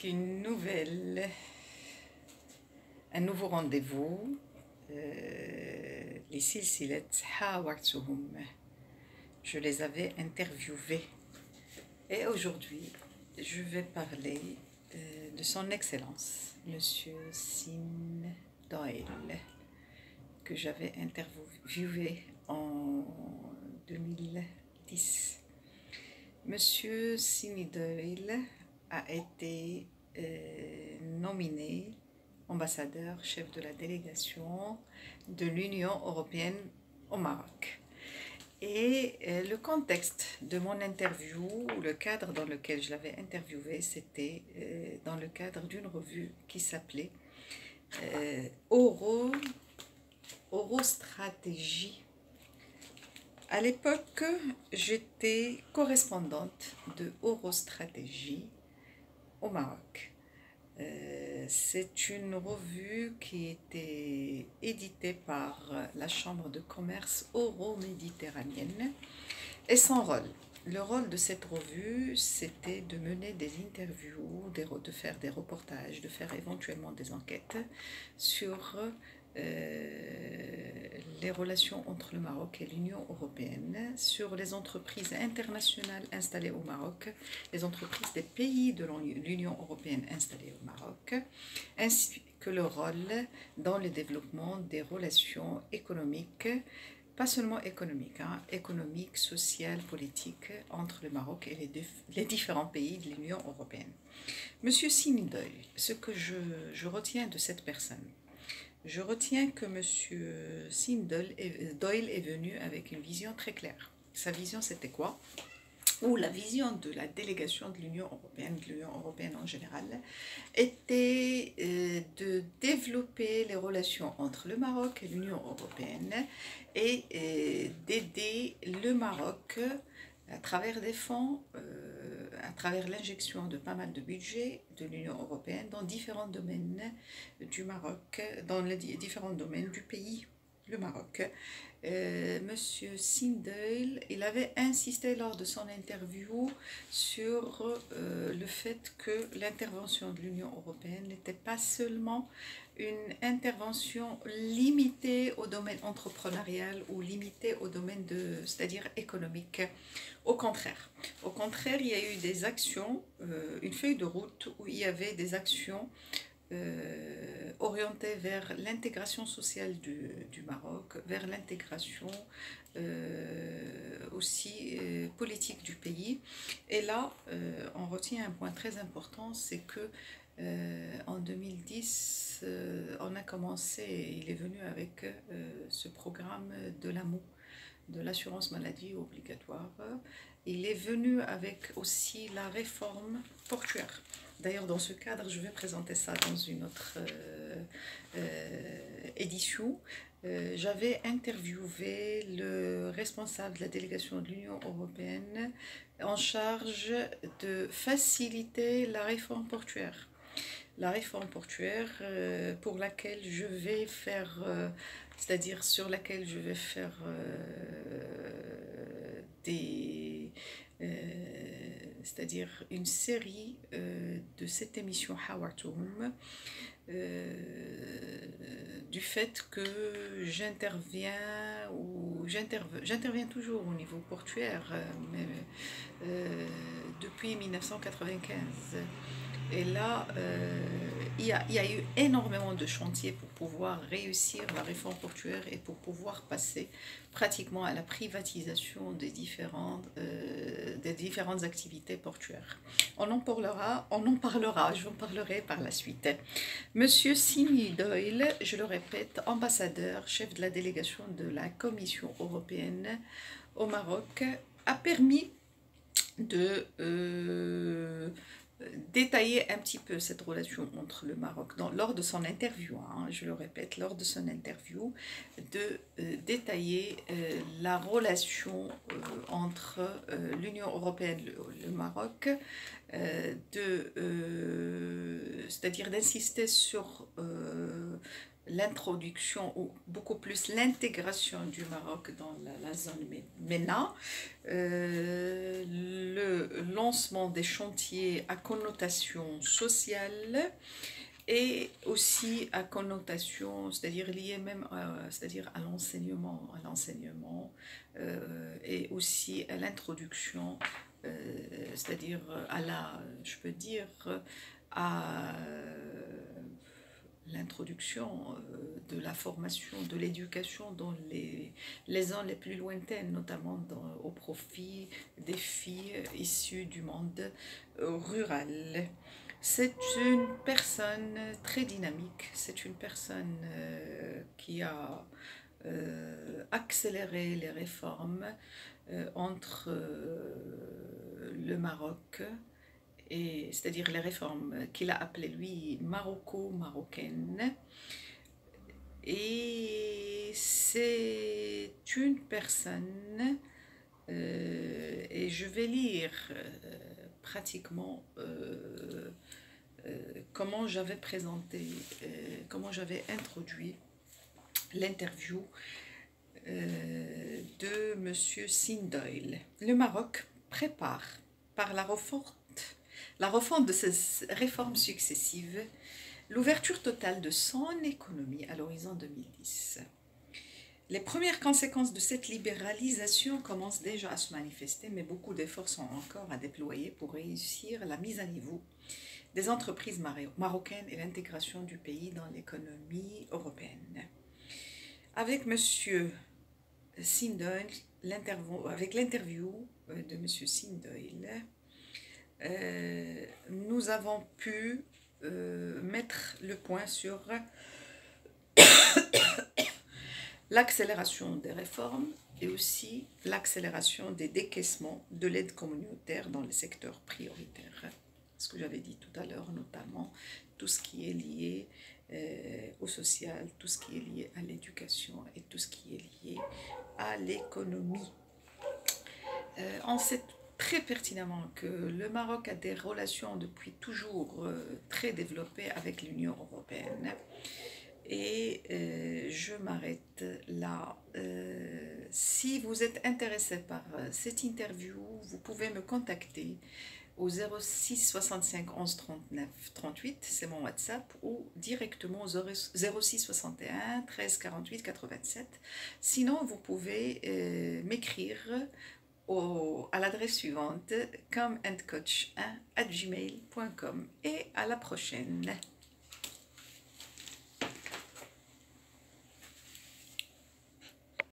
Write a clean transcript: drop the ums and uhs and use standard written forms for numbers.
avec un nouveau rendez-vous. Les silsilet hawartuhum. Je les avais interviewés. Et aujourd'hui, je vais parler de son excellence, Monsieur Sin Doyle, que j'avais interviewé en 2010. Monsieur Sin Doyle a été nommé ambassadeur, chef de la délégation de l'Union européenne au Maroc. Et le contexte de mon interview, ou le cadre dans lequel je l'avais interviewé, c'était dans le cadre d'une revue qui s'appelait Eurostratégie. À l'époque, j'étais correspondante de Eurostratégie au Maroc. C'est une revue qui était éditée par la Chambre de commerce euro-méditerranéenne. Et son rôle, le rôle de cette revue, c'était de mener des interviews, de faire des reportages, de faire éventuellement des enquêtes sur les relations entre le Maroc et l'Union européenne, sur les entreprises internationales installées au Maroc, les entreprises des pays de l'Union européenne installées au Maroc, ainsi que le rôle dans le développement des relations économiques, pas seulement économiques, économiques, sociales, politiques entre le Maroc et les différents pays de l'Union européenne. Monsieur Sin Doyle, ce que je retiens de cette personne, je retiens que Monsieur Sin Doyle est venu avec une vision très claire. Sa vision, c'était quoi? Ou la vision de la délégation de l'Union européenne en général, était de développer les relations entre le Maroc et l'Union européenne et d'aider le Maroc à travers des fonds, à travers l'injection de pas mal de budget de l'Union européenne dans différents domaines du Maroc, dans les différents domaines du pays, le Maroc. Monsieur Sin Doyle, il avait insisté lors de son interview sur le fait que l'intervention de l'Union européenne n'était pas seulement une intervention limitée au domaine entrepreneurial ou limitée au domaine c'est-à-dire économique. Au contraire, il y a eu des actions, une feuille de route où il y avait des actions orienté vers l'intégration sociale du Maroc, vers l'intégration aussi politique du pays. Et là, on retient un point très important, c'est que en 2010, on a commencé, il est venu avec ce programme de l'AMO, de l'assurance maladie obligatoire. Il est venu avec aussi la réforme portuaire. D'ailleurs, dans ce cadre, je vais présenter ça dans une autre édition. J'avais interviewé le responsable de la délégation de l'Union européenne en charge de faciliter la réforme portuaire. La réforme portuaire pour laquelle je vais faire, c'est-à-dire sur laquelle je vais faire c'est-à-dire une série de cette émission Hawartuhum, du fait que j'interviens toujours au niveau portuaire, mais depuis 1995. Et là, il y a eu énormément de chantiers pour pouvoir réussir la réforme portuaire et pour pouvoir passer pratiquement à la privatisation des différentes activités portuaires. On en parlera, j'en parlerai par la suite. Monsieur Sin Doyle, je le répète, ambassadeur, chef de la délégation de la Commission européenne au Maroc, a permis de détailler un petit peu cette relation entre le Maroc lors de son interview, je le répète, lors de son interview, de détailler la relation entre l'Union européenne et le Maroc, c'est-à-dire d'insister sur l'introduction ou beaucoup plus l'intégration du Maroc dans la zone MENA, le lancement des chantiers à connotation sociale et aussi à connotation, c'est-à-dire liée même c'est-à-dire à l'enseignement, et aussi à l'introduction, c'est-à-dire à je peux dire, à l'introduction de la formation, de l'éducation dans les zones les plus lointaines, notamment au profit des filles issues du monde rural. C'est une personne très dynamique, c'est une personne qui a accéléré les réformes entre le Maroc, c'est-à-dire les réformes qu'il a appelées lui maroco-marocaines. Et c'est une personne, et je vais lire pratiquement comment j'avais présenté, comment j'avais introduit l'interview de M. Sindoil. Le Maroc prépare par la refonte de ces réformes successives l'ouverture totale de son économie à l'horizon 2010. Les premières conséquences de cette libéralisation commencent déjà à se manifester, mais beaucoup d'efforts sont encore à déployer pour réussir la mise à niveau des entreprises marocaines et l'intégration du pays dans l'économie européenne. Avec M. Sindoil, avec l'interview de M. Sindoil, nous avons pu mettre le point sur l'accélération des réformes et aussi l'accélération des décaissements de l'aide communautaire dans les secteurs prioritaires. Ce que j'avais dit tout à l'heure, notamment tout ce qui est lié au social, tout ce qui est lié à l'éducation et tout ce qui est lié à l'économie. On sait très pertinemment que le Maroc a des relations depuis toujours très développées avec l'Union européenne. Et je m'arrête là. Si vous êtes intéressé par cette interview, vous pouvez me contacter au 06 65 11 39 38, c'est mon WhatsApp, ou directement au 06 61 13 48 87. Sinon, vous pouvez m'écrire à l'adresse suivante, comeandcoach1@gmail.com. Et à la prochaine.